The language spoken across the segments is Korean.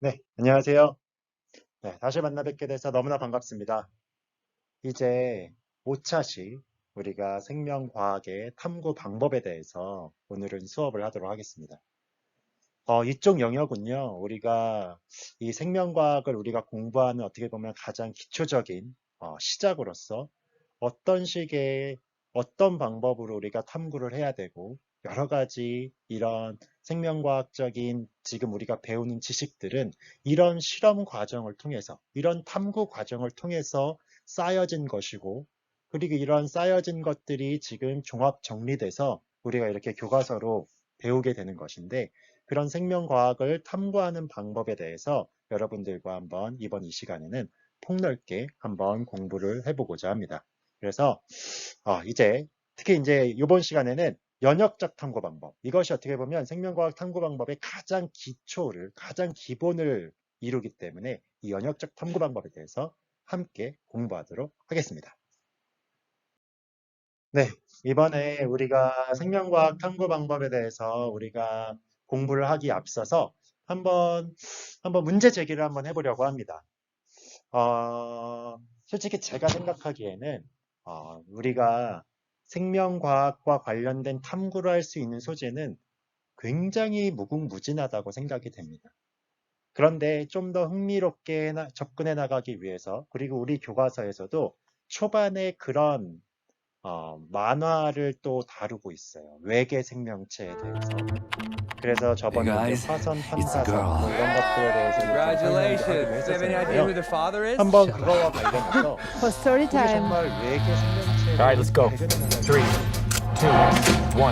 네, 안녕하세요. 네, 다시 만나 뵙게 돼서 너무나 반갑습니다. 이제 5차시 우리가 생명과학의 탐구 방법에 대해서 오늘은 수업을 하도록 하겠습니다. 이쪽 영역은요, 우리가 이 생명과학을 우리가 공부하는 어떻게 보면 가장 기초적인 시작으로서 어떤 식의 어떤 방법으로 우리가 탐구를 해야 되고 여러 가지 이런 생명과학적인 지금 우리가 배우는 지식들은 이런 실험 과정을 통해서 이런 탐구 과정을 통해서 쌓여진 것이고 그리고 이런 쌓여진 것들이 지금 종합 정리돼서 우리가 이렇게 교과서로 배우게 되는 것인데 그런 생명과학을 탐구하는 방법에 대해서 여러분들과 한번 이번 이 시간에는 폭넓게 한번 공부를 해보고자 합니다. 그래서 이제 특히 이제 이번 시간에는 연역적 탐구 방법. 이것이 어떻게 보면 생명과학 탐구 방법의 가장 기초를, 가장 기본을 이루기 때문에 이 연역적 탐구 방법에 대해서 함께 공부하도록 하겠습니다. 네, 이번에 우리가 생명과학 탐구 방법에 대해서 우리가 공부를 하기 앞서서 한번 문제 제기를 한번 해보려고 합니다. 솔직히 제가 생각하기에는 우리가 생명과학과 관련된 탐구를 할 수 있는 소재는 굉장히 무궁무진하다고 생각이 됩니다. 그런데 좀 더 흥미롭게 접근해 나가기 위해서 그리고 우리 교과서에서도 초반에 그런 만화를 또 다루고 있어요. 외계 생명체에 대해서. 그래서 Hey 저번에 이제 guys, 화성 it's the 탐사선 girl. 뭐 이런 것들에 대해서 좀 설명도 하기도 Congratulations. You have any idea 했었었는데요. who the father is? 한번 그거와 관련해서 For story 우리 time. 정말 외계 생명체를 All right, let's go. 발견해 나가는 3, 2, 1.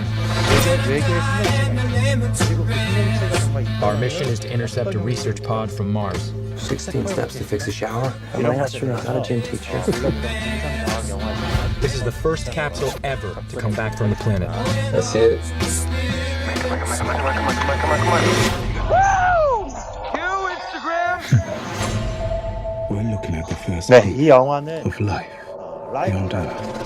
외계 생명체가 있어요. 그리고 그 생명체가 정말 Our mission is to intercept a research pod from Mars. 16 steps to fix a shower. I'm 이런 an astronaut, not a gym teacher. 물론 이런 상상과학 영화지만 This is the first capsule ever to come back from the planet. That's it. We're looking at the first 네, peak 이 영화는 of life 라이프 beyond Earth.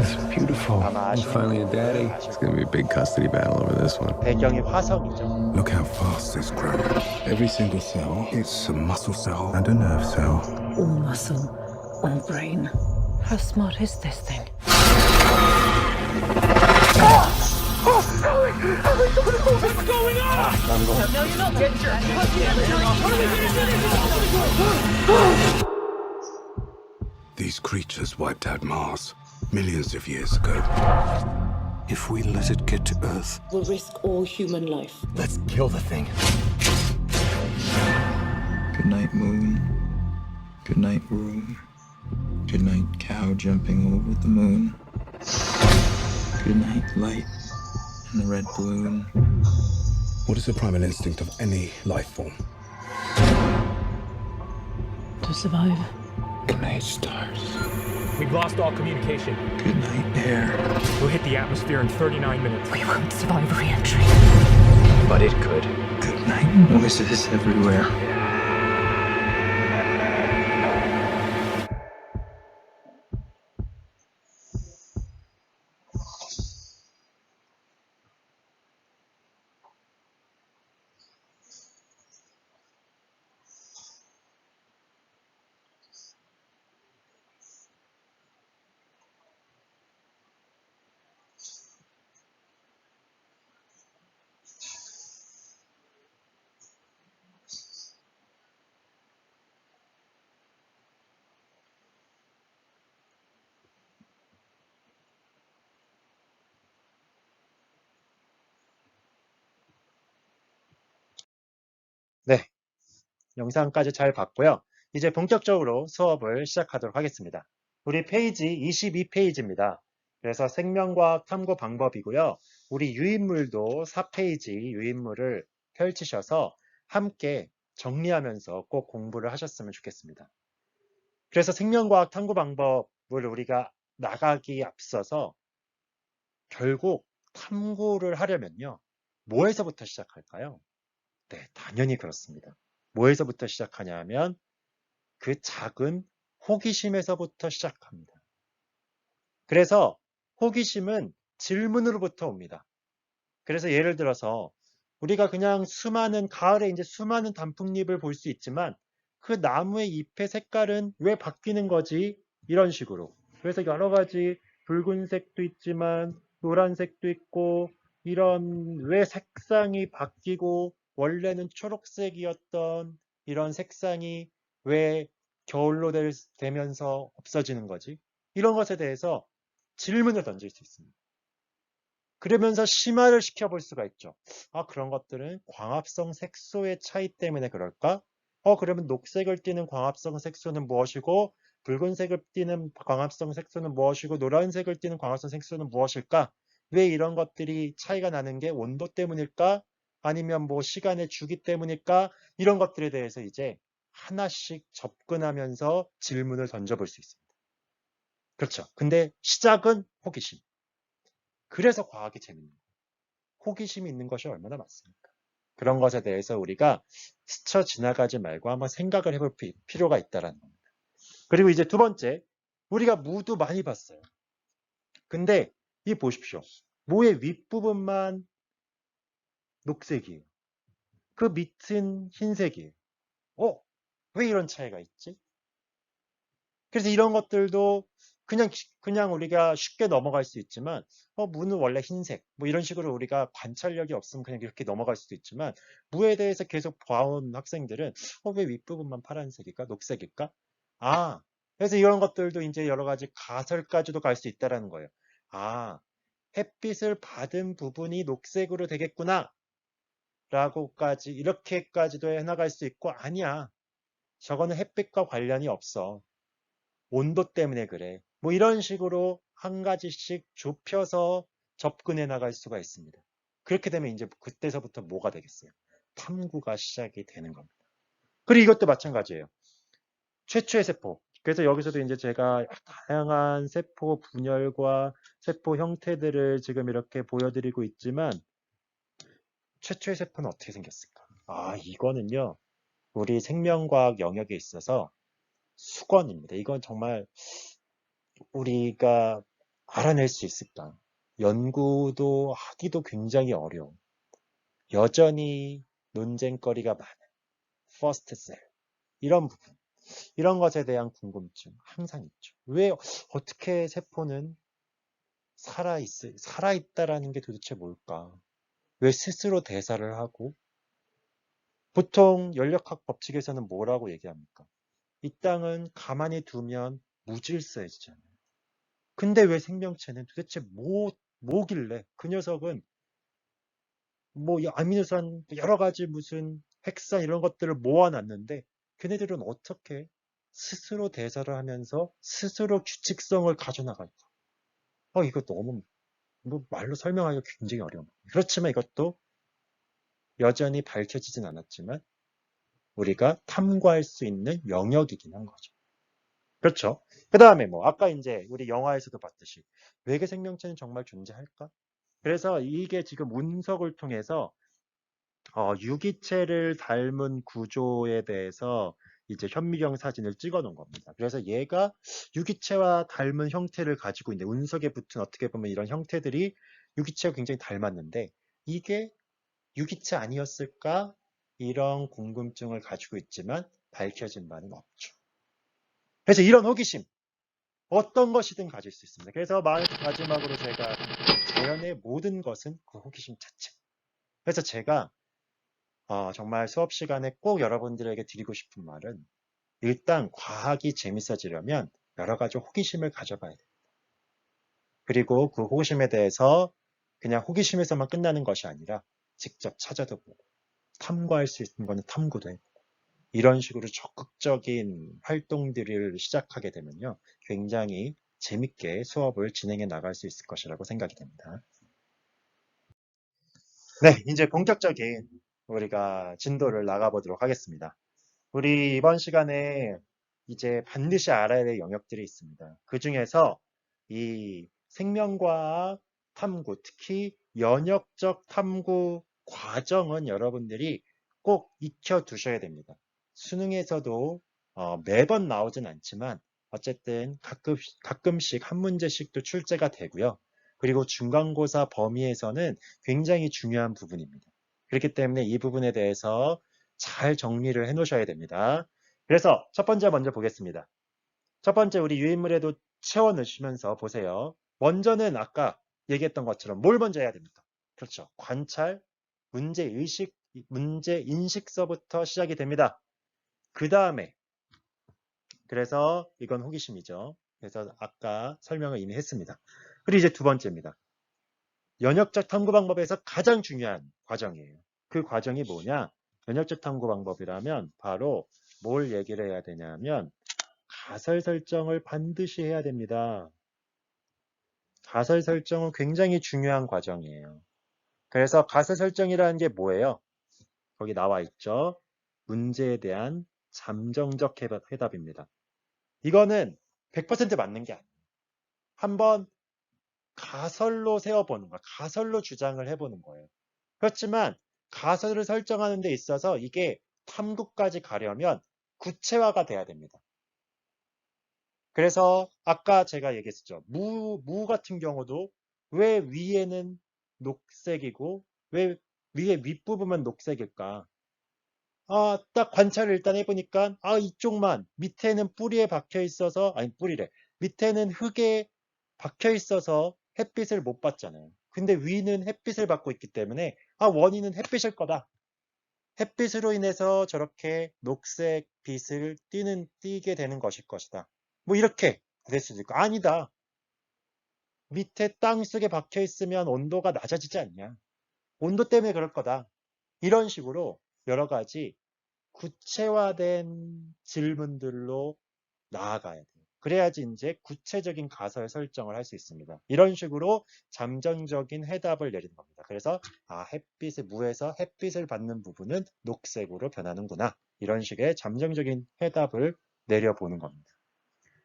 That's beautiful. 아마 아시는 finally a daddy. 분들 아실 It's gonna be a big custody battle over this one. 배경이 화성이죠. Look how fast it's growing. Every single cell, it's a muscle cell and a nerve cell. All muscle, all brain. How smart is this thing? These creatures wiped out Mars millions of years ago. If we let it get to Earth, We'll risk all human life. Let's kill the thing. Good night, moon. Good night, room. Good night, cow jumping over the moon. Good night, light and the red balloon. what is the primal instinct of any life form? To survive. Good night, stars. We've lost all communication. Good night, air. We'll hit the atmosphere in 39 minutes. We won't survive re-entry. But it could. Good night, noises everywhere. 네, 영상까지 잘 봤고요. 이제 본격적으로 수업을 시작하도록 하겠습니다. 우리 페이지 22페이지입니다. 그래서 생명과학 탐구 방법이고요. 우리 유인물도 4페이지 유인물을 펼치셔서 함께 정리하면서 꼭 공부를 하셨으면 좋겠습니다. 그래서 생명과학 탐구 방법을 우리가 나가기 앞서서 결국 탐구를 하려면요. 뭐에서부터 시작할까요? 네, 당연히 그렇습니다. 뭐에서부터 시작하냐면 그 작은 호기심에서부터 시작합니다. 그래서 호기심은 질문으로부터 옵니다. 그래서 예를 들어서 우리가 그냥 가을에 이제 수많은 단풍잎을 볼 수 있지만 그 나무의 잎의 색깔은 왜 바뀌는 거지? 이런 식으로. 그래서 여러 가지 붉은색도 있지만 노란색도 있고 이런 왜 색상이 바뀌고 원래는 초록색이었던 이런 색상이 왜 겨울로 되면서 없어지는 거지? 이런 것에 대해서 질문을 던질 수 있습니다. 그러면서 심화를 시켜볼 수가 있죠. 그런 것들은 광합성 색소의 차이 때문에 그럴까? 그러면 녹색을 띠는 광합성 색소는 무엇이고 붉은색을 띠는 광합성 색소는 무엇이고 노란색을 띠는 광합성 색소는 무엇일까? 왜 이런 것들이 차이가 나는 게 온도 때문일까? 아니면 뭐 시간의 주기 때문일까? 이런 것들에 대해서 이제 하나씩 접근하면서 질문을 던져볼 수 있습니다. 그렇죠. 근데 시작은 호기심. 그래서 과학이 재밌는 거예요. 호기심이 있는 것이 얼마나 많습니까? 그런 것에 대해서 우리가 스쳐 지나가지 말고 한번 생각을 해볼 필요가 있다는 겁니다. 그리고 이제 두 번째, 우리가 무도 많이 봤어요. 근데 이 보십시오. 무의 윗부분만 녹색이에요. 그 밑은 흰색이에요. 왜 이런 차이가 있지? 그래서 이런 것들도 그냥 우리가 쉽게 넘어갈 수 있지만, 무는 원래 흰색, 뭐 이런 식으로 우리가 관찰력이 없으면 그냥 이렇게 넘어갈 수도 있지만, 무에 대해서 계속 봐온 학생들은, 왜 윗부분만 파란색일까? 녹색일까? 그래서 이런 것들도 이제 여러 가지 가설까지도 갈 수 있다라는 거예요. 햇빛을 받은 부분이 녹색으로 되겠구나. 이렇게까지도 해나갈 수 있고, 아니야. 저거는 햇빛과 관련이 없어. 온도 때문에 그래. 뭐 이런 식으로 한 가지씩 좁혀서 접근해 나갈 수가 있습니다. 그렇게 되면 이제 그때서부터 뭐가 되겠어요? 탐구가 시작이 되는 겁니다. 그리고 이것도 마찬가지예요. 최초의 세포. 그래서 여기서도 이제 제가 다양한 세포 분열과 세포 형태들을 지금 이렇게 보여드리고 있지만 최초의 세포는 어떻게 생겼을까? 이거는요. 우리 생명과학 영역에 있어서 수건입니다. 이건 정말 우리가 알아낼 수 있을까? 연구도 하기도 굉장히 어려워. 여전히 논쟁거리가 많은 퍼스트 셀 이런 부분, 이런 것에 대한 궁금증 항상 있죠. 왜 어떻게 세포는 살아있다라는 게 도대체 뭘까? 왜 스스로 대사를 하고 보통 연력학 법칙에서는 뭐라고 얘기합니까? 이 땅은 가만히 두면 무질서해지잖아요. 근데 왜 생명체는 도대체 뭐길래 그 녀석은 뭐 아미노산 여러 가지 무슨 핵산 이런 것들을 모아놨는데 걔네들은 어떻게 스스로 대사를 하면서 스스로 규칙성을 가져나갈까? 이거 너무 뭐 말로 설명하기가 굉장히 어려운 거예요. 그렇지만 이것도 여전히 밝혀지진 않았지만 우리가 탐구할 수 있는 영역이긴 한 거죠. 그렇죠. 그 다음에 아까 이제 우리 영화에서도 봤듯이 외계 생명체는 정말 존재할까? 그래서 이게 지금 운석을 통해서 유기체를 닮은 구조에 대해서 이제 현미경 사진을 찍어 놓은 겁니다. 그래서 얘가 유기체와 닮은 형태를 가지고 있는데 운석에 붙은 어떻게 보면 이런 형태들이 유기체와 굉장히 닮았는데 이게 유기체 아니었을까? 이런 궁금증을 가지고 있지만 밝혀진 바는 없죠. 그래서 이런 호기심 어떤 것이든 가질 수 있습니다. 그래서 마지막으로 제가 자연의 모든 것은 그 호기심 자체. 그래서 제가 정말 수업 시간에 꼭 여러분들에게 드리고 싶은 말은 일단 과학이 재밌어지려면 여러 가지 호기심을 가져봐야 됩니다. 그리고 그 호기심에 대해서 그냥 호기심에서만 끝나는 것이 아니라 직접 찾아도 보고 탐구할 수 있는 거는 탐구도 해보고 이런 식으로 적극적인 활동들을 시작하게 되면요. 굉장히 재밌게 수업을 진행해 나갈 수 있을 것이라고 생각이 됩니다. 네, 이제 본격적인 우리가 진도를 나가보도록 하겠습니다. 우리 이번 시간에 이제 반드시 알아야 될 영역들이 있습니다. 그 중에서 이 생명과학 탐구, 특히 연역적 탐구 과정은 여러분들이 꼭 익혀두셔야 됩니다. 수능에서도 매번 나오진 않지만 어쨌든 가끔씩 한 문제씩도 출제가 되고요. 그리고 중간고사 범위에서는 굉장히 중요한 부분입니다. 그렇기 때문에 이 부분에 대해서 잘 정리를 해 놓으셔야 됩니다. 그래서 첫 번째 먼저 보겠습니다. 첫 번째 우리 유인물에도 채워 넣으시면서 보세요. 먼저는 아까 얘기했던 것처럼 뭘 먼저 해야 됩니까? 그렇죠. 관찰, 문제의식, 문제인식서부터 시작이 됩니다. 그 다음에 그래서 이건 호기심이죠. 그래서 아까 설명을 이미 했습니다. 그리고 이제 두 번째입니다. 연역적 탐구 방법에서 가장 중요한 과정이에요. 그 과정이 뭐냐? 연역적 탐구 방법이라면 바로 뭘 얘기를 해야 되냐면 가설 설정을 반드시 해야 됩니다. 가설 설정은 굉장히 중요한 과정이에요. 그래서 가설 설정이라는 게 뭐예요? 거기 나와 있죠. 문제에 대한 잠정적 해답입니다. 이거는 100% 맞는 게 아니에요. 한번 가설로 세워보는 거예요. 가설로 주장을 해보는 거예요. 그렇지만 가설을 설정하는 데 있어서 이게 탐구까지 가려면 구체화가 돼야 됩니다. 그래서 아까 제가 얘기했었죠. 무 같은 경우도 왜 위에는 녹색이고 왜 위에 윗부분만 녹색일까? 딱 관찰을 일단 해보니까 이쪽만 밑에는 뿌리에 박혀 있어서 아니 뿌리래. 밑에는 흙에 박혀 있어서 햇빛을 못 받잖아요. 근데 위는 햇빛을 받고 있기 때문에 원인은 햇빛일 거다. 햇빛으로 인해서 저렇게 녹색 빛을 띠게 되는 것일 것이다. 뭐 이렇게 될 수도 있고 아니다. 밑에 땅 속에 박혀 있으면 온도가 낮아지지 않냐. 온도 때문에 그럴 거다. 이런 식으로 여러 가지 구체화된 질문들로 나아가야 돼요. 그래야지 이제 구체적인 가설 설정을 할 수 있습니다. 이런 식으로 잠정적인 해답을 내리는 겁니다. 그래서 무에서 햇빛을 받는 부분은 녹색으로 변하는구나. 이런 식의 잠정적인 해답을 내려보는 겁니다.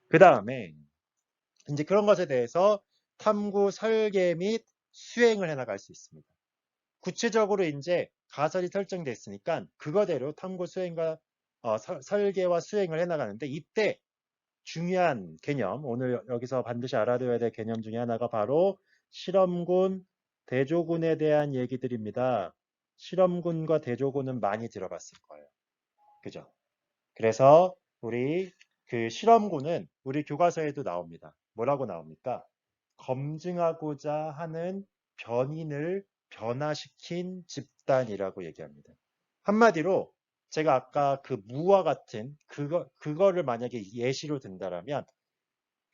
그 다음에 이제 그런 것에 대해서 탐구 설계 및 수행을 해나갈 수 있습니다. 구체적으로 이제 가설이 설정되어 있으니까 그거대로 탐구 수행과 설계와 수행을 해나가는데 이때 중요한 개념, 오늘 여기서 반드시 알아둬야 될 개념 중에 하나가 바로 실험군, 대조군에 대한 얘기들입니다. 실험군과 대조군은 많이 들어봤을 거예요. 그죠? 그래서 우리 그 실험군은 우리 교과서에도 나옵니다. 뭐라고 나옵니까? 검증하고자 하는 변인을 변화시킨 집단이라고 얘기합니다. 한마디로 제가 아까 그 무와 같은 그거를 만약에 예시로 든다라면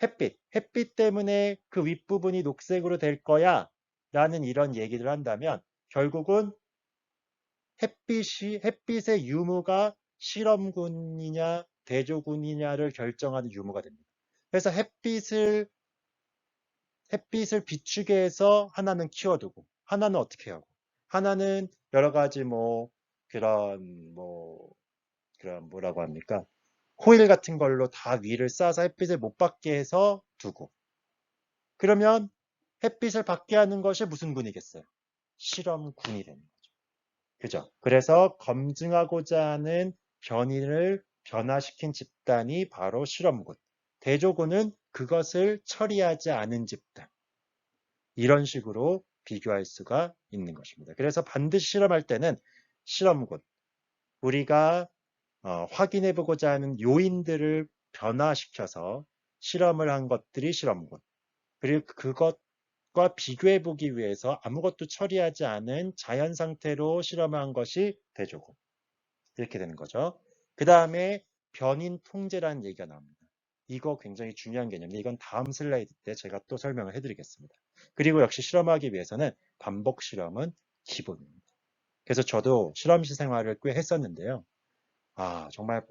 햇빛 때문에 그 윗부분이 녹색으로 될 거야 라는 이런 얘기를 한다면 결국은 햇빛의 유무가 실험군이냐 대조군이냐를 결정하는 유무가 됩니다. 그래서 햇빛을 비추게 해서 하나는 키워두고 하나는 어떻게 하고 하나는 여러 가지 그런 뭐라고 합니까? 호일 같은 걸로 다 위를 싸서 햇빛을 못 받게 해서 두고 그러면 햇빛을 받게 하는 것이 무슨 군이겠어요? 실험군이 되는 거죠. 그죠? 그래서 검증하고자 하는 변인을 변화시킨 집단이 바로 실험군. 대조군은 그것을 처리하지 않은 집단. 이런 식으로 비교할 수가 있는 것입니다. 그래서 반드시 실험할 때는 실험군, 우리가 확인해보고자 하는 요인들을 변화시켜서 실험을 한 것들이 실험군. 그리고 그것과 비교해보기 위해서 아무것도 처리하지 않은 자연 상태로 실험한 것이 대조군. 이렇게 되는 거죠. 그 다음에 변인 통제라는 얘기가 나옵니다. 이거 굉장히 중요한 개념인데 이건 다음 슬라이드 때 제가 또 설명을 해드리겠습니다. 그리고 역시 실험하기 위해서는 반복 실험은 기본입니다. 그래서 저도 실험실 생활을 꽤 했었는데요. 정말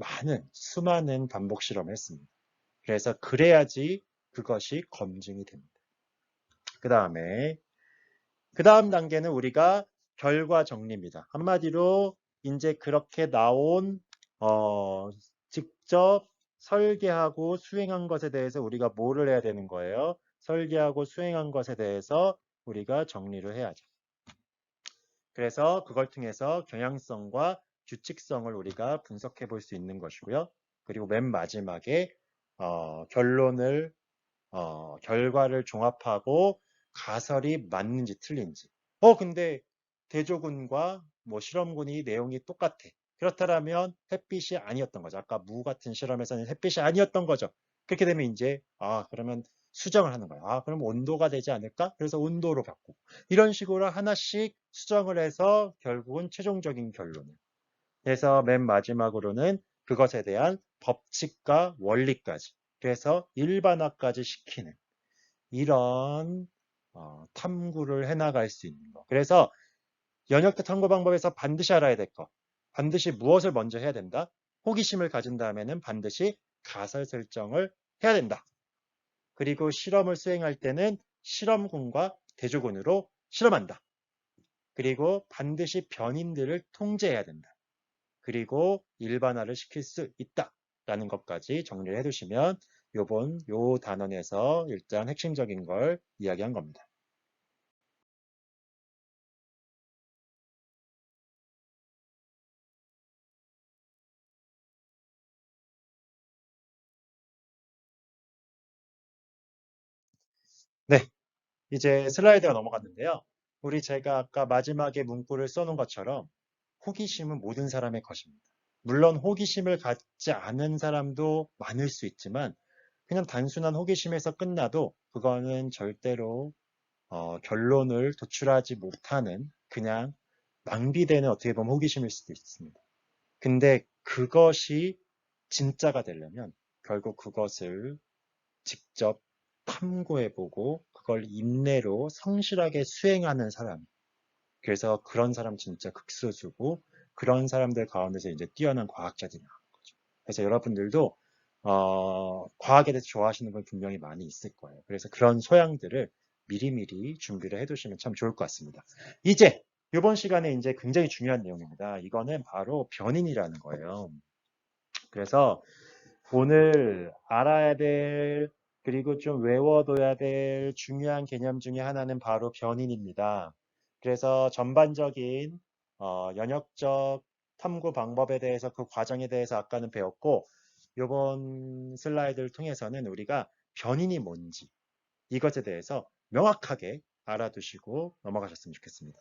수많은 반복 실험을 했습니다. 그래서 그래야지 그것이 검증이 됩니다. 그 다음 단계는 우리가 결과 정리입니다. 한마디로 이제 그렇게 나온 직접 설계하고 수행한 것에 대해서 우리가 뭐를 해야 되는 거예요? 설계하고 수행한 것에 대해서 우리가 정리를 해야죠. 그래서 그걸 통해서 경향성과 규칙성을 우리가 분석해 볼 수 있는 것이고요. 그리고 맨 마지막에 결과를 종합하고 가설이 맞는지 틀린지. 근데 대조군과 뭐 실험군이 내용이 똑같아. 그렇다면 햇빛이 아니었던 거죠. 아까 무 같은 실험에서는 햇빛이 아니었던 거죠. 그렇게 되면 이제 그러면 수정을 하는 거예요. 그럼 온도가 되지 않을까? 그래서 온도로 바꾸고 이런 식으로 하나씩 수정을 해서 결국은 최종적인 결론을. 그래서 맨 마지막으로는 그것에 대한 법칙과 원리까지. 그래서 일반화까지 시키는 이런 탐구를 해나갈 수 있는 거. 그래서 연역대 탐구 방법에서 반드시 알아야 될 것. 반드시 무엇을 먼저 해야 된다? 호기심을 가진 다음에는 반드시 가설 설정을 해야 된다. 그리고 실험을 수행할 때는 실험군과 대조군으로 실험한다. 그리고 반드시 변인들을 통제해야 된다. 그리고 일반화를 시킬 수 있다라는 것까지 정리를 해두시면 요 단원에서 일단 핵심적인 걸 이야기한 겁니다. 네, 이제 슬라이드가 넘어갔는데요. 제가 아까 마지막에 문구를 써놓은 것처럼 호기심은 모든 사람의 것입니다. 물론 호기심을 갖지 않은 사람도 많을 수 있지만 그냥 단순한 호기심에서 끝나도 그거는 절대로 결론을 도출하지 못하는 그냥 낭비되는 어떻게 보면 호기심일 수도 있습니다. 근데 그것이 진짜가 되려면 결국 그것을 직접 탐구해보고 그걸 인내로 성실하게 수행하는 사람. 그래서 그런 사람 진짜 극소수고 그런 사람들 가운데서 이제 뛰어난 과학자들이 나오는 거죠. 그래서 여러분들도 과학에 대해서 좋아하시는 분 분명히 많이 있을 거예요. 그래서 그런 소양들을 미리미리 준비를 해두시면 참 좋을 것 같습니다. 이제 이번 시간에 이제 굉장히 중요한 내용입니다. 이거는 바로 변인이라는 거예요. 그래서 오늘 알아야 될 그리고 좀 외워둬야 될 중요한 개념 중에 하나는 바로 변인입니다. 그래서 전반적인 연역적 탐구 방법에 대해서 그 과정에 대해서 아까는 배웠고 이번 슬라이드를 통해서는 우리가 변인이 뭔지 이것에 대해서 명확하게 알아두시고 넘어가셨으면 좋겠습니다.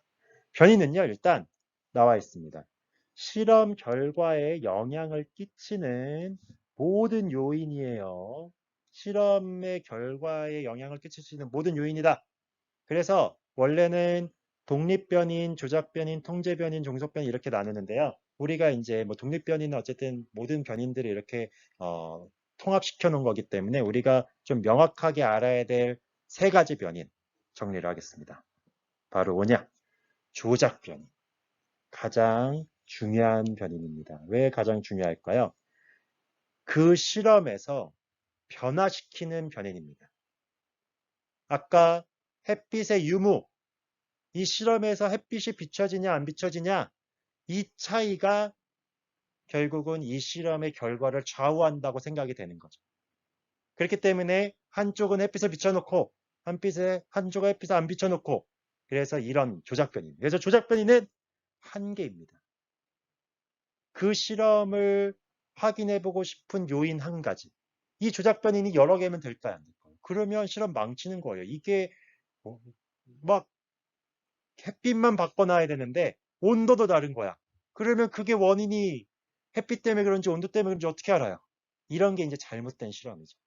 변인은요, 일단 나와 있습니다. 실험 결과에 영향을 끼치는 모든 요인이에요. 실험의 결과에 영향을 끼칠 수 있는 모든 요인이다. 그래서 원래는 독립변인, 조작변인, 통제변인, 종속변인 이렇게 나누는데요. 우리가 이제 뭐 독립변인은 어쨌든 모든 변인들을 이렇게 통합시켜 놓은 거기 때문에 우리가 좀 명확하게 알아야 될 세 가지 변인 정리를 하겠습니다. 바로 뭐냐? 조작변인. 가장 중요한 변인입니다. 왜 가장 중요할까요? 그 실험에서 변화시키는 변인입니다. 아까 햇빛의 유무, 이 실험에서 햇빛이 비춰지냐 안 비춰지냐 이 차이가 결국은 이 실험의 결과를 좌우한다고 생각이 되는 거죠. 그렇기 때문에 한쪽은 햇빛을 비춰놓고 한쪽은 햇빛을 안 비춰놓고 그래서 이런 조작변인. 그래서 조작변인은 한계입니다. 그 실험을 확인해보고 싶은 요인 한 가지. 이 조작변인이 여러 개면 될까요? 안 될까요? 그러면 실험 망치는 거예요. 이게 막 햇빛만 바꿔놔야 되는데 온도도 다른 거야. 그러면 그게 원인이 햇빛 때문에 그런지 온도 때문에 그런지 어떻게 알아요? 이런 게 이제 잘못된 실험이죠.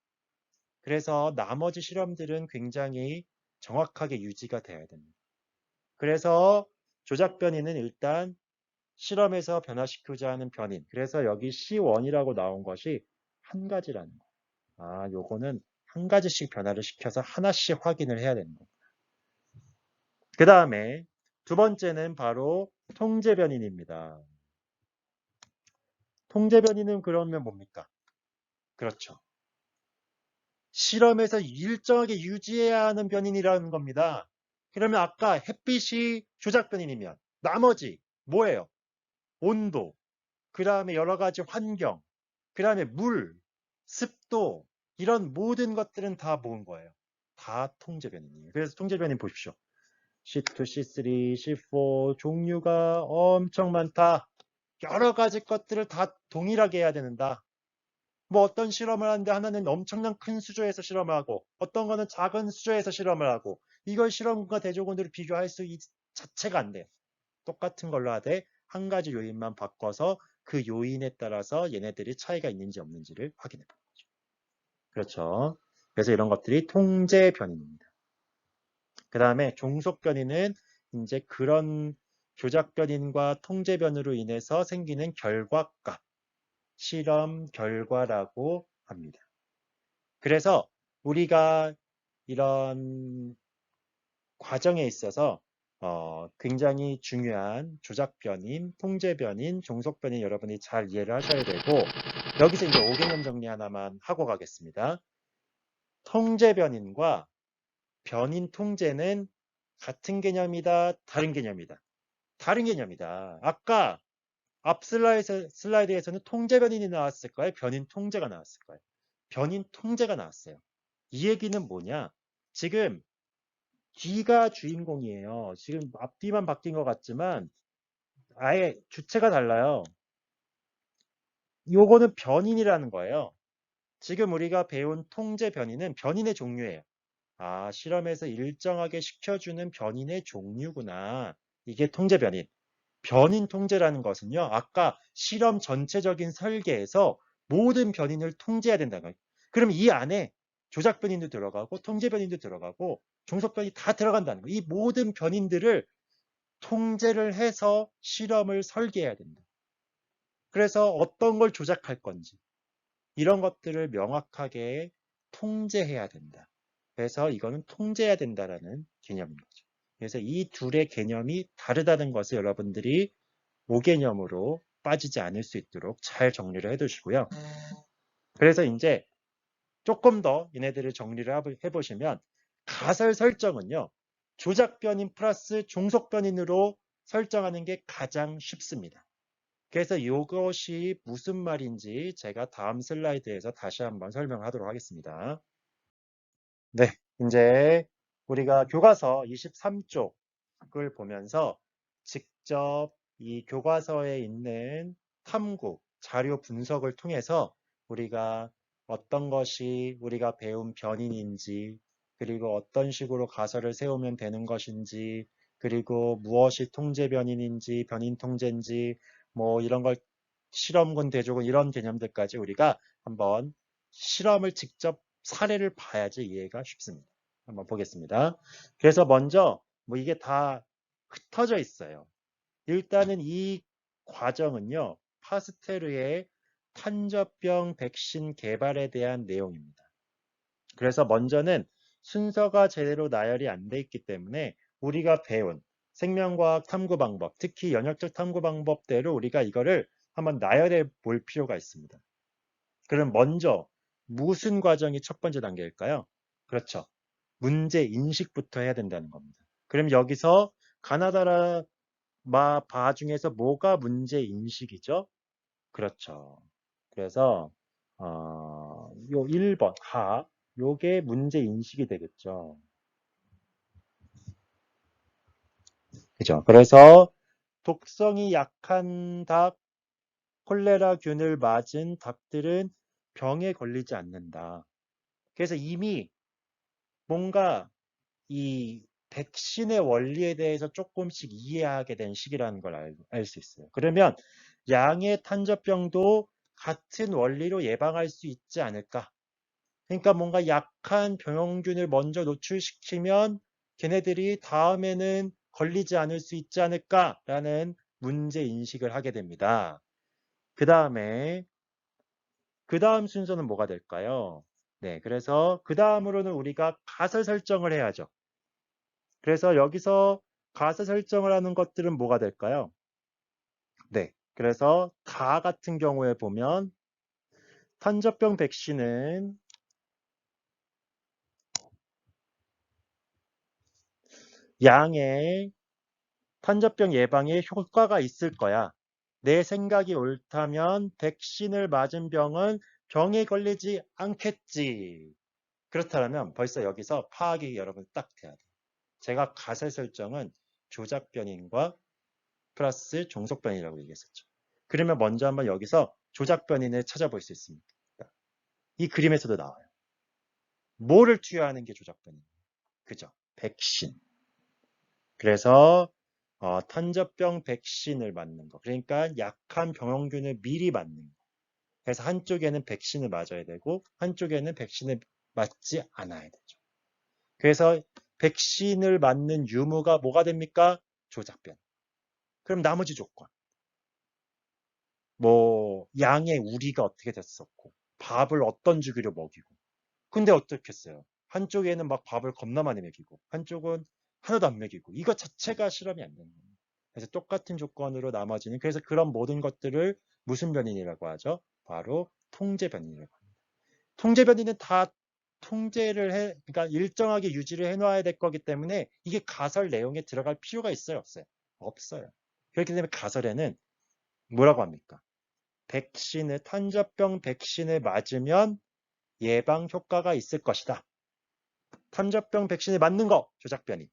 그래서 나머지 실험들은 굉장히 정확하게 유지가 돼야 됩니다. 그래서 조작변인은 일단 실험에서 변화시키고자 하는 변인. 그래서 여기 C1이라고 나온 것이 한 가지라는 거예요. 요거는 한 가지씩 변화를 시켜서 하나씩 확인을 해야 되는 겁니다. 그 다음에 두 번째는 바로 통제변인입니다. 통제변인은 그러면 뭡니까? 그렇죠. 실험에서 일정하게 유지해야 하는 변인이라는 겁니다. 그러면 아까 햇빛이 조작변인이면 나머지 뭐예요? 온도, 그 다음에 여러 가지 환경, 그 다음에 물, 습도 이런 모든 것들은 다 모은 거예요. 다 통제변인이에요. 그래서 통제변인 보십시오. C2, C3, C4 종류가 엄청 많다. 여러 가지 것들을 다 동일하게 해야 된다. 뭐 어떤 실험을 하는데 하나는 엄청난 큰 수조에서 실험을 하고 어떤 거는 작은 수조에서 실험을 하고 이걸 실험과 대조군으로 비교할 수 자체가 안 돼요. 똑같은 걸로 하되 한 가지 요인만 바꿔서 그 요인에 따라서 얘네들이 차이가 있는지 없는지를 확인해 보는 거죠. 그렇죠. 그래서 이런 것들이 통제 변인입니다. 그 다음에 종속 변인은 이제 그런 조작 변인과 통제 변으로 인해서 생기는 결과값, 실험 결과라고 합니다. 그래서 우리가 이런 과정에 있어서 굉장히 중요한 조작 변인, 통제 변인, 종속 변인 여러분이 잘 이해를 하셔야 되고, 여기서 이제 5개념 정리 하나만 하고 가겠습니다. 통제 변인과 변인 통제는 같은 개념이다, 다른 개념이다. 다른 개념이다. 아까 앞 슬라이드에서는 통제 변인이 나왔을까요? 변인 통제가 나왔을까요? 변인 통제가 나왔어요. 이 얘기는 뭐냐? 지금 뒤가 주인공이에요. 지금 앞뒤만 바뀐 것 같지만 아예 주체가 달라요. 요거는 변인이라는 거예요. 지금 우리가 배운 통제 변인은 변인의 종류예요. 아, 실험에서 일정하게 시켜주는 변인의 종류구나. 이게 통제 변인. 변인 통제라는 것은요, 아까 실험 전체적인 설계에서 모든 변인을 통제해야 된다는 거예요. 그럼 이 안에 조작 변인도 들어가고 통제 변인도 들어가고 종속 변이 다 들어간다는 거예요. 이 모든 변인들을 통제를 해서 실험을 설계해야 된다. 그래서 어떤 걸 조작할 건지 이런 것들을 명확하게 통제해야 된다. 그래서 이거는 통제해야 된다라는 개념인 거죠. 그래서 이 둘의 개념이 다르다는 것을 여러분들이 5개념으로 빠지지 않을 수 있도록 잘 정리를 해두시고요. 그래서 이제 조금 더 얘네들을 정리를 해보시면 가설 설정은요. 조작 변인 플러스 종속 변인으로 설정하는 게 가장 쉽습니다. 그래서 이것이 무슨 말인지 제가 다음 슬라이드에서 다시 한번 설명하도록 하겠습니다. 네, 이제 우리가 교과서 23쪽을 보면서 직접 이 교과서에 있는 탐구, 자료 분석을 통해서 우리가 어떤 것이 우리가 배운 변인인지, 그리고 어떤 식으로 가설을 세우면 되는 것인지, 그리고 무엇이 통제 변인인지, 변인 통제인지, 뭐 이런 걸 실험군, 대조군 이런 개념들까지 우리가 한번 실험을 직접 사례를 봐야지 이해가 쉽습니다. 한번 보겠습니다. 그래서 먼저 뭐 이게 다 흩어져 있어요. 일단은 이 과정은요. 파스테르의 탄저병 백신 개발에 대한 내용입니다. 그래서 먼저는 순서가 제대로 나열이 안 돼 있기 때문에 우리가 배운 생명과학 탐구 방법, 특히 연역적 탐구 방법대로 우리가 이거를 한번 나열해 볼 필요가 있습니다. 그럼 먼저 무슨 과정이 첫 번째 단계일까요? 그렇죠. 문제 인식부터 해야 된다는 겁니다. 그럼 여기서 가나다라 바 중에서 뭐가 문제 인식이죠? 그렇죠. 그래서 요 1번 하 요게 문제 인식이 되겠죠. 그죠? 그래서 독성이 약한 닭, 콜레라균을 맞은 닭들은 병에 걸리지 않는다. 그래서 이미 뭔가 이 백신의 원리에 대해서 조금씩 이해하게 된 시기라는 걸 알 수 있어요. 그러면 양의 탄저병도 같은 원리로 예방할 수 있지 않을까? 그러니까 뭔가 약한 병용균을 먼저 노출시키면 걔네들이 다음에는 걸리지 않을 수 있지 않을까라는 문제 인식을 하게 됩니다. 그 다음 순서는 뭐가 될까요? 네, 그래서 그 다음으로는 우리가 가설 설정을 해야죠. 그래서 여기서 가설 설정을 하는 것들은 뭐가 될까요? 네, 그래서 가 같은 경우에 보면 탄저병 백신은 양의 탄저병 예방에 효과가 있을 거야. 내 생각이 옳다면 백신을 맞은 병은 병에 걸리지 않겠지. 그렇다면 벌써 여기서 파악이 여러분 딱 돼야 돼요. 제가 가설 설정은 조작 변인과 플러스 종속 변인이라고 얘기했었죠. 그러면 먼저 한번 여기서 조작 변인을 찾아볼 수 있습니다. 이 그림에서도 나와요. 뭐를 투여하는 게 조작 변인? 그죠? 백신. 그래서 탄저병 백신을 맞는 거. 그러니까 약한 병원균을 미리 맞는 거. 그래서 한쪽에는 백신을 맞아야 되고 한쪽에는 백신을 맞지 않아야 되죠. 그래서 백신을 맞는 유무가 뭐가 됩니까? 조작변. 그럼 나머지 조건. 뭐 양의 우리가 어떻게 됐었고 밥을 어떤 주기로 먹이고. 근데 어떻겠어요? 한쪽에는 막 밥을 겁나 많이 먹이고 한쪽은 하나도 안 먹이고 이거 자체가 실험이 안 되는 거예요. 그래서 똑같은 조건으로 나머지는 그래서 그런 모든 것들을 무슨 변인이라고 하죠? 바로 통제 변인이라고 합니다. 통제 변인은 다 통제를 그러니까 일정하게 유지를 해놔야 될 거기 때문에 이게 가설 내용에 들어갈 필요가 있어요? 없어요? 없어요. 그렇기 때문에 가설에는 뭐라고 합니까? 탄저병 백신을 맞으면 예방 효과가 있을 것이다. 탄저병 백신을 맞는 거, 조작변이.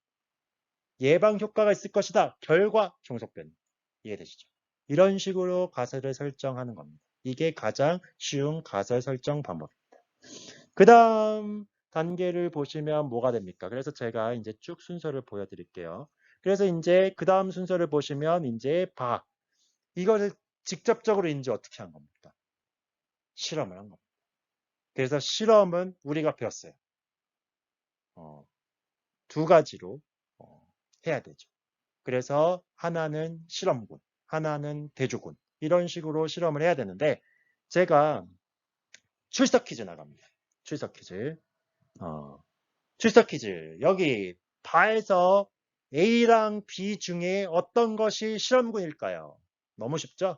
예방 효과가 있을 것이다. 결과, 종속변이. 이해되시죠? 이런 식으로 가설을 설정하는 겁니다. 이게 가장 쉬운 가설 설정 방법입니다. 그 다음 단계를 보시면 뭐가 됩니까? 그래서 제가 이제 쭉 순서를 보여드릴게요. 그래서 이제 그 다음 순서를 보시면 이제 이거를 직접적으로 이제 어떻게 한 겁니까? 실험을 한 겁니다. 그래서 실험은 우리가 배웠어요. 두 가지로 해야 되죠. 그래서 하나는 실험군, 하나는 대조군 이런 식으로 실험을 해야 되는데 제가 출석 퀴즈 나갑니다. 출석 퀴즈. 출석 퀴즈. 여기 바에서 A랑 B 중에 어떤 것이 실험군일까요? 너무 쉽죠?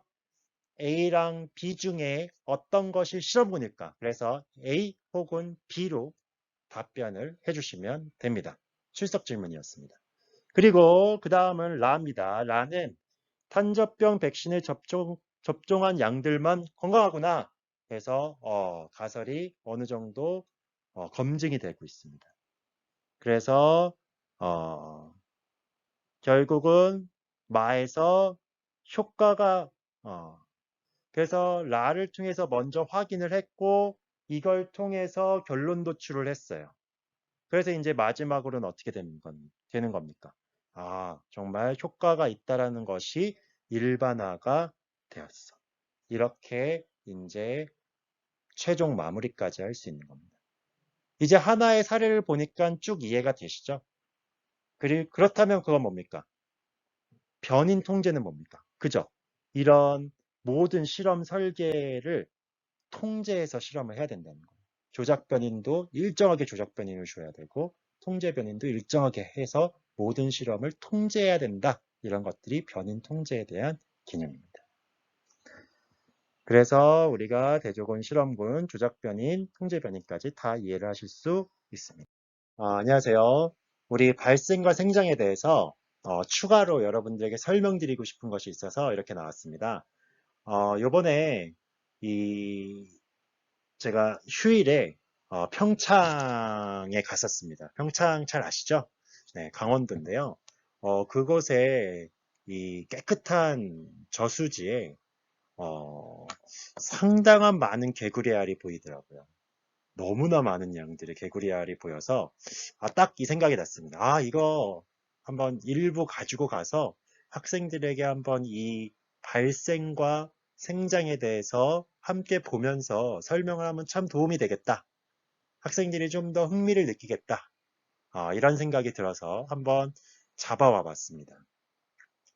A랑 B 중에 어떤 것이 실험군일까? 그래서 A 혹은 B로 답변을 해주시면 됩니다. 출석 질문이었습니다. 그리고 그 다음은 라입니다. 라는 탄저병 백신을 접종한 양들만 건강하구나 해서 가설이 어느 정도 검증이 되고 있습니다. 그래서 결국은 마에서 효과가 그래서 라를 통해서 먼저 확인을 했고 이걸 통해서 결론 도출을 했어요. 그래서 이제 마지막으로는 어떻게 되는 겁니까? 정말 효과가 있다라는 것이 일반화가 되었어. 이렇게 이제 최종 마무리까지 할 수 있는 겁니다. 이제 하나의 사례를 보니까 쭉 이해가 되시죠? 그렇다면 그건 뭡니까? 변인 통제는 뭡니까? 그죠? 이런 모든 실험 설계를 통제해서 실험을 해야 된다는 거예요. 조작 변인도 일정하게 조작 변인을 줘야 되고 통제 변인도 일정하게 해서 모든 실험을 통제해야 된다. 이런 것들이 변인 통제에 대한 개념입니다. 그래서 우리가 대조군, 실험군, 조작 변인, 통제 변인까지 다 이해를 하실 수 있습니다. 안녕하세요. 우리 발생과 생장에 대해서 추가로 여러분들에게 설명드리고 싶은 것이 있어서 이렇게 나왔습니다. 요번에 제가 휴일에 평창에 갔었습니다. 평창 잘 아시죠? 네, 강원도인데요. 그곳에 이 깨끗한 저수지에 상당한 많은 개구리알이 보이더라고요. 너무나 많은 양들의 개구리알이 보여서 딱 이 생각이 났습니다. 이거 한번 일부 가지고 가서 학생들에게 한번 이 발생과 생장에 대해서 함께 보면서 설명을 하면 참 도움이 되겠다. 학생들이 좀 더 흥미를 느끼겠다. 이런 생각이 들어서 한번 잡아와 봤습니다.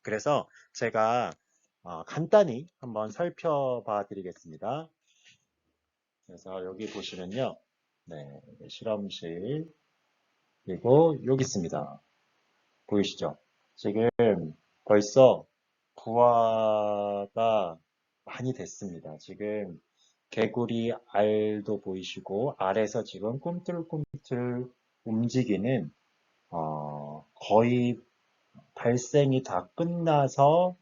그래서 제가 간단히 한번 살펴봐 드리겠습니다. 그래서 여기 보시면요. 네, 실험실. 그리고 여기 있습니다. 보이시죠? 지금 벌써 부화가 많이 됐습니다. 지금 개구리 알도 보이시고 알에서 지금 꿈틀꿈틀 움직이는 거의 발생이 다 끝나서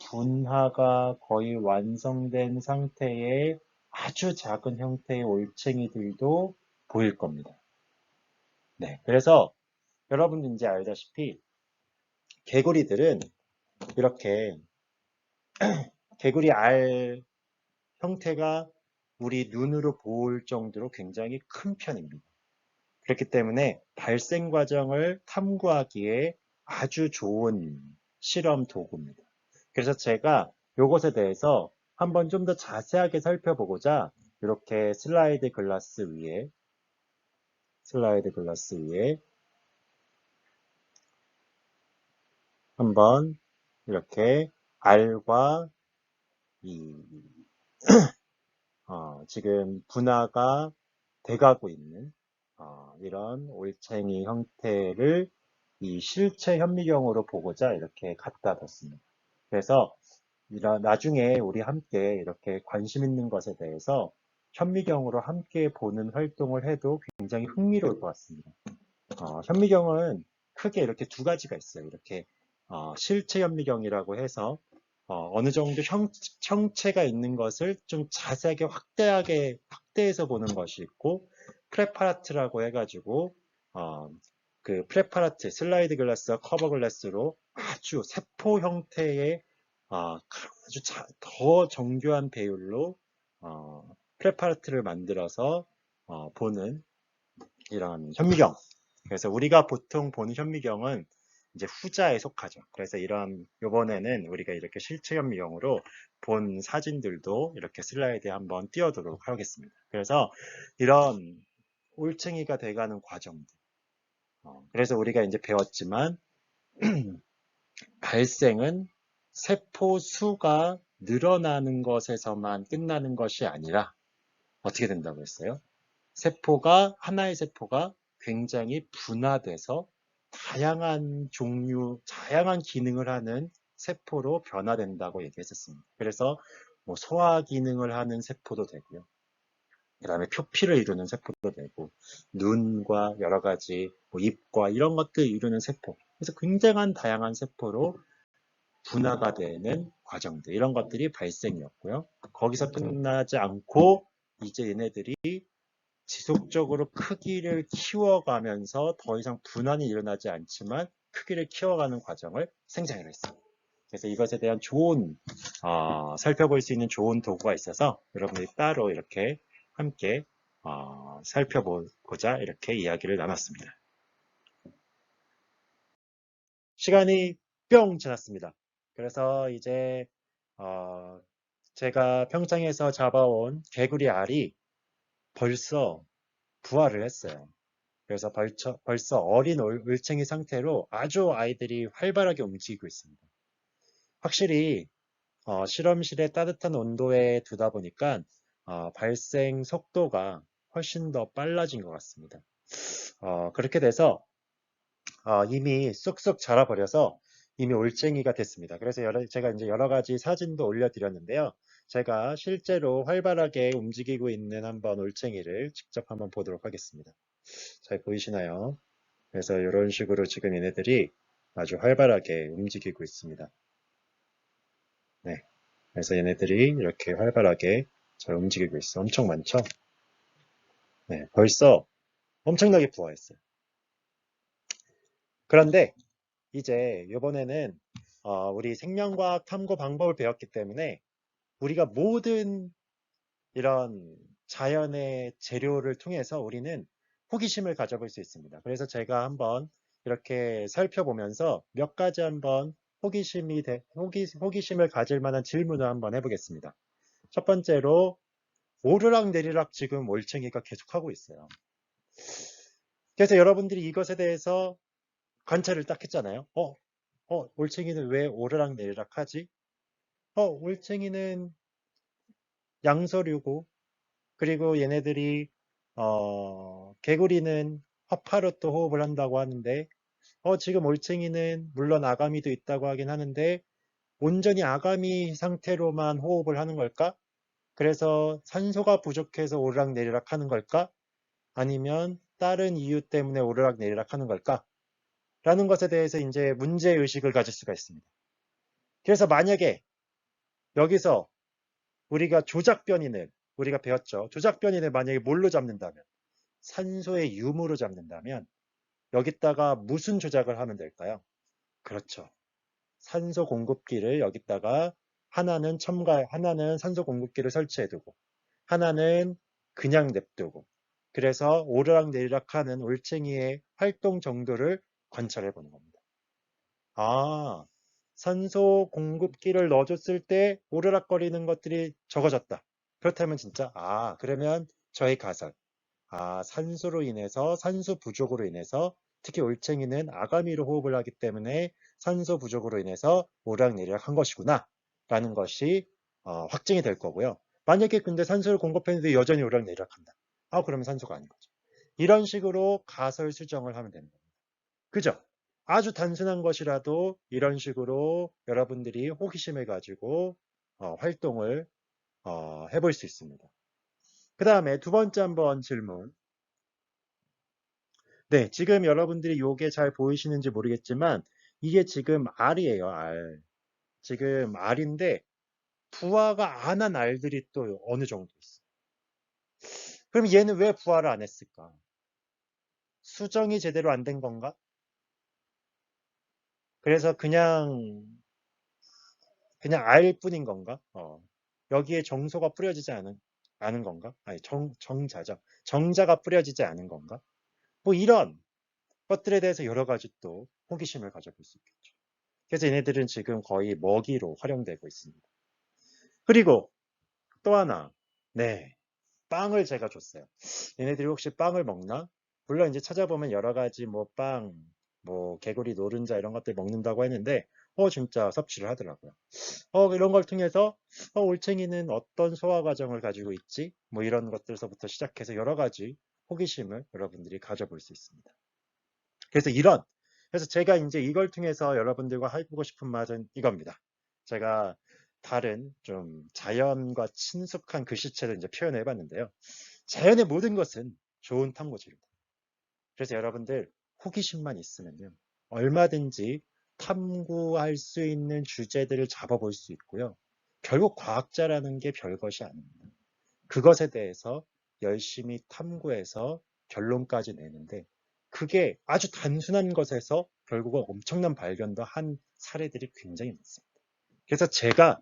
분화가 거의 완성된 상태의 아주 작은 형태의 올챙이들도 보일 겁니다. 네, 그래서 여러분들 이제 알다시피 개구리들은 이렇게 개구리 알 형태가 우리 눈으로 보일 정도로 굉장히 큰 편입니다. 그렇기 때문에 발생 과정을 탐구하기에 아주 좋은 실험 도구입니다. 그래서 제가 이것에 대해서 한번 좀 더 자세하게 살펴보고자 이렇게 슬라이드 글라스 위에 한번 이렇게 R과 이 지금 분화가 돼가고 있는 이런 올챙이 형태를 이 실체 현미경으로 보고자 이렇게 갖다 뒀습니다. 그래서 나중에 우리 함께 이렇게 관심 있는 것에 대해서 현미경으로 함께 보는 활동을 해도 굉장히 흥미로울 것 같습니다. 현미경은 크게 이렇게 두 가지가 있어요. 이렇게 실체 현미경이라고 해서 어느 정도 형체가 있는 것을 좀 자세하게 확대해서 보는 것이 있고, 프레파라트라고 해가지고 그 프레파라트, 슬라이드 글라스와 커버 글라스로 아주 세포 형태의 아주 더 정교한 배율로 프레파라트를 만들어서 보는 이런 현미경. 그래서 우리가 보통 보는 현미경은 이제 후자에 속하죠. 그래서 요번에는 우리가 이렇게 실체 현미경으로 본 사진들도 이렇게 슬라이드에 한번 띄워두도록 하겠습니다. 그래서 이런 올챙이가 돼가는 과정들. 그래서 우리가 이제 배웠지만 발생은 세포 수가 늘어나는 것에서만 끝나는 것이 아니라 어떻게 된다고 했어요? 하나의 세포가 굉장히 분화돼서 다양한 종류, 다양한 기능을 하는 세포로 변화된다고 얘기했었습니다. 그래서 뭐 소화 기능을 하는 세포도 되고요. 그 다음에 표피를 이루는 세포도 되고, 눈과 여러 가지 뭐 입과 이런 것들을 이루는 세포. 그래서 굉장한 다양한 세포로 분화가 되는 과정들, 이런 것들이 발생이었고요. 거기서 끝나지 않고 이제 얘네들이 지속적으로 크기를 키워가면서 더 이상 분할이 일어나지 않지만 크기를 키워가는 과정을 생성을 했습니다. 그래서 이것에 대한 살펴볼 수 있는 좋은 도구가 있어서 여러분들이 따로 이렇게 함께 살펴보고자 이렇게 이야기를 나눴습니다. 시간이 뿅 지났습니다. 그래서 이제 제가 평창에서 잡아온 개구리 알이 벌써 부화를 했어요. 그래서 벌써 어린 올챙이 상태로 아주 아이들이 활발하게 움직이고 있습니다. 확실히 실험실에 따뜻한 온도에 두다 보니까 발생 속도가 훨씬 더 빨라진 것 같습니다. 그렇게 돼서 이미 쑥쑥 자라버려서 이미 올챙이가 됐습니다. 그래서 제가 이제 여러 가지 사진도 올려드렸는데요. 제가 실제로 활발하게 움직이고 있는 한번 올챙이를 직접 한번 보도록 하겠습니다. 잘 보이시나요? 그래서 이런 식으로 지금 얘네들이 아주 활발하게 움직이고 있습니다. 네. 그래서 얘네들이 이렇게 활발하게 잘 움직이고 있어. 엄청 많죠? 네. 벌써 엄청나게 부화했어요. 그런데 이제 이번에는 우리 생명과학 탐구 방법을 배웠기 때문에 우리가 모든 이런 자연의 재료를 통해서 우리는 호기심을 가져볼 수 있습니다. 그래서 제가 한번 이렇게 살펴보면서 몇 가지 한번 호기심을 가질 만한 질문을 한번 해보겠습니다. 첫 번째로 오르락 내리락 지금 올챙이가 계속하고 있어요. 그래서 여러분들이 이것에 대해서 관찰을 딱 했잖아요. 올챙이는 왜 오르락 내리락 하지? 올챙이는 양서류고, 그리고 얘네들이 개구리는 화파로 또 호흡을 한다고 하는데 지금 올챙이는 물론 아가미도 있다고 하긴 하는데 온전히 아가미 상태로만 호흡을 하는 걸까? 그래서 산소가 부족해서 오르락내리락 하는 걸까? 아니면 다른 이유 때문에 오르락내리락 하는 걸까? 라는 것에 대해서 이제 문제의식을 가질 수가 있습니다. 그래서 만약에 여기서 우리가 조작변인을 우리가 배웠죠. 조작변인을 만약에 뭘로 잡는다면, 산소의 유무로 잡는다면 여기다가 무슨 조작을 하면 될까요? 그렇죠. 산소 공급기를 여기다가 하나는 산소 공급기를 설치해두고 하나는 그냥 냅두고, 그래서 오르락 내리락 하는 올챙이의 활동 정도를 관찰해 보는 겁니다. 산소 공급기를 넣어줬을 때 오르락거리는 것들이 적어졌다. 그렇다면 진짜 그러면 저희 가설 산소로 인해서 산소 부족으로 인해서 특히 올챙이는 아가미로 호흡을 하기 때문에 산소 부족으로 인해서 오르락내리락 한 것이구나 라는 것이 확증이 될 거고요. 만약에 근데 산소를 공급했는데 여전히 오르락내리락 한다. 그러면 산소가 아닌 거죠. 이런 식으로 가설 수정을 하면 되는 겁니다. 그죠? 아주 단순한 것이라도 이런 식으로 여러분들이 호기심을 가지고 활동을 해볼 수 있습니다. 그 다음에 두 번째 한번 질문. 네, 지금 여러분들이 이게 잘 보이시는지 모르겠지만 이게 지금 R이에요, R. 지금 R인데 부화가 안 한 R들이 또 어느 정도 있어요. 그럼 얘는 왜 부화를 안 했을까? 수정이 제대로 안 된 건가? 그래서 그냥 R일 뿐인 건가? 여기에 정소가 뿌려지지 않은 건가? 아니, 정자죠. 정자가 뿌려지지 않은 건가? 뭐 이런 것들에 대해서 여러 가지 또 호기심을 가져볼 수 있겠죠. 그래서 얘네들은 지금 거의 먹이로 활용되고 있습니다. 그리고 또 하나, 네, 빵을 제가 줬어요. 얘네들이 혹시 빵을 먹나? 물론 이제 찾아보면 여러 가지 뭐 빵, 뭐 개구리 노른자 이런 것들 먹는다고 했는데 진짜 섭취를 하더라고요. 이런 걸 통해서 올챙이는 어떤 소화 과정을 가지고 있지? 뭐 이런 것들서부터 시작해서 여러 가지 호기심을 여러분들이 가져볼 수 있습니다. 그래서 제가 이제 이걸 통해서 여러분들과 해보고 싶은 말은 이겁니다. 제가 다른 좀 자연과 친숙한 글씨체를 이제 표현해 봤는데요. 자연의 모든 것은 좋은 탐구지입니다. 그래서 여러분들 호기심만 있으면요. 얼마든지 탐구할 수 있는 주제들을 잡아볼 수 있고요. 결국 과학자라는 게 별것이 아닙니다. 그것에 대해서 열심히 탐구해서 결론까지 내는데 그게 아주 단순한 것에서 결국은 엄청난 발견도 한 사례들이 굉장히 많습니다. 그래서 제가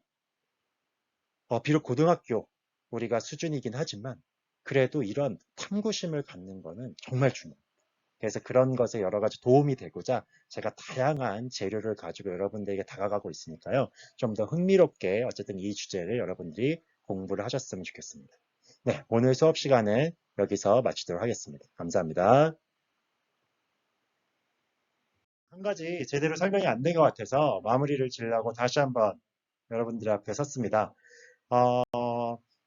비록 고등학교 우리가 수준이긴 하지만 그래도 이런 탐구심을 갖는 거는 정말 중요합니다. 그래서 그런 것에 여러 가지 도움이 되고자 제가 다양한 재료를 가지고 여러분들에게 다가가고 있으니까요. 좀 더 흥미롭게 어쨌든 이 주제를 여러분들이 공부를 하셨으면 좋겠습니다. 네, 오늘 수업 시간은 여기서 마치도록 하겠습니다. 감사합니다. 한 가지 제대로 설명이 안 된 것 같아서 마무리를 지으려고 다시 한번 여러분들 앞에 섰습니다.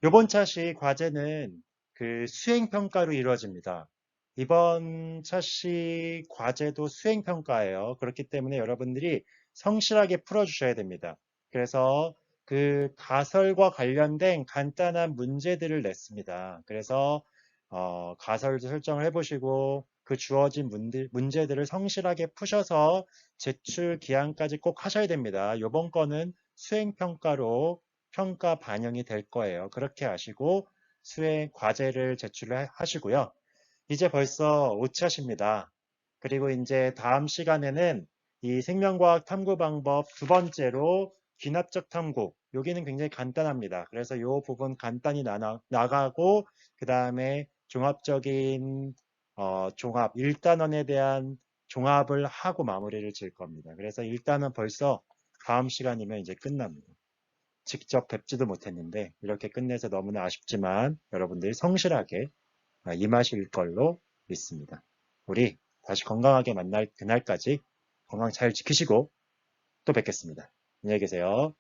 이번 차시 과제는 그 수행평가로 이루어집니다. 이번 차시 과제도 수행평가예요. 그렇기 때문에 여러분들이 성실하게 풀어주셔야 됩니다. 그래서 그 가설과 관련된 간단한 문제들을 냈습니다. 그래서 가설도 설정을 해보시고 그 주어진 문제들을 성실하게 푸셔서 제출 기한까지 꼭 하셔야 됩니다. 이번 거는 수행평가로 평가 반영이 될 거예요. 그렇게 하시고 수행 과제를 제출을 하시고요. 이제 벌써 5차십니다. 그리고 이제 다음 시간에는 이 생명과학 탐구 방법 두 번째로 귀납적 탐구. 여기는 굉장히 간단합니다. 그래서 이 부분 간단히 나가고 그 다음에 종합적인 종합 1단원에 대한 종합을 하고 마무리를 지을 겁니다. 그래서 1단원 벌써 다음 시간이면 이제 끝납니다. 직접 뵙지도 못했는데 이렇게 끝내서 너무나 아쉽지만 여러분들이 성실하게 임하실 걸로 믿습니다. 우리 다시 건강하게 만날 그날까지 건강 잘 지키시고 또 뵙겠습니다. 안녕히 계세요.